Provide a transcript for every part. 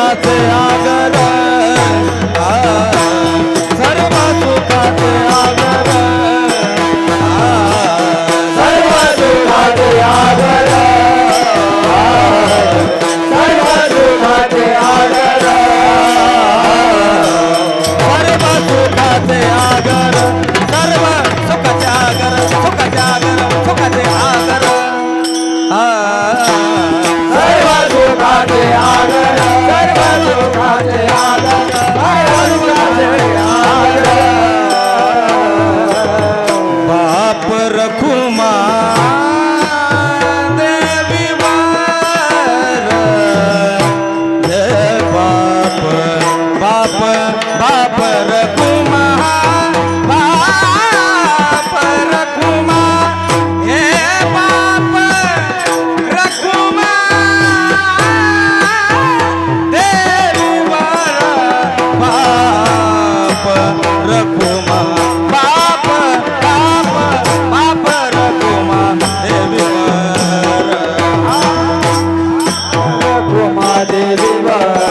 सुखाचे आगर सर्व सुखाचे आगर सर्व सुखाचे आगर सर्व सुखाचे आगर सर्व सुखाचे आगर सर्व सुखाचे आगर सुखाचे आगर सुखाचे आगर सर्व सुखाचे आगर सर्व सुखाचे आगर बाप रखुमा देवी वार बाप बाप बाप रखुमा बाप रखुमा हे बाप रखुमा देवी वार बाप रखुमा बाप बाप बाप रखुमा देवी वार रखुमा देवी वार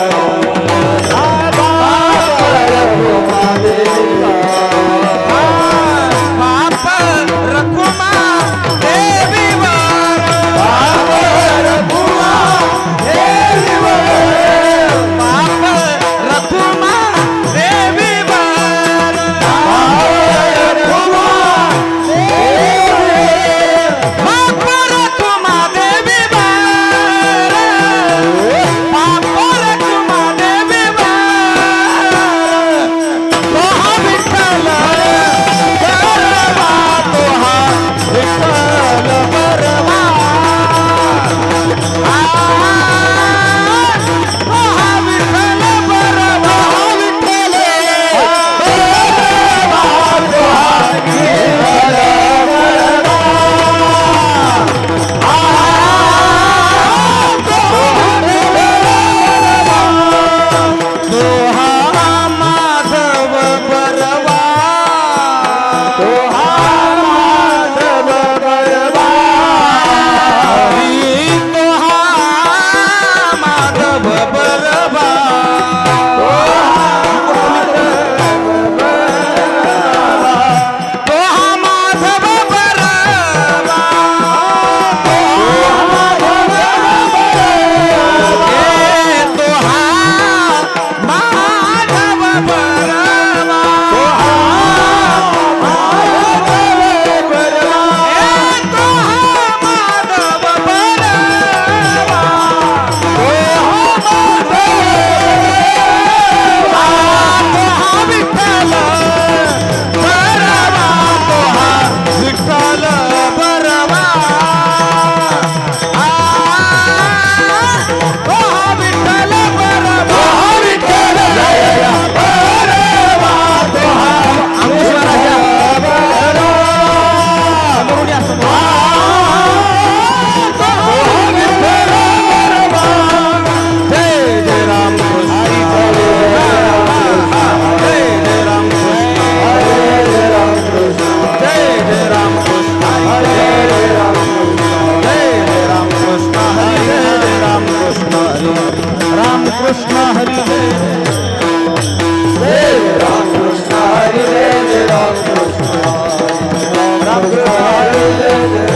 Krishna Hare Ram Krishna Hare Ram Krishna Hare Ram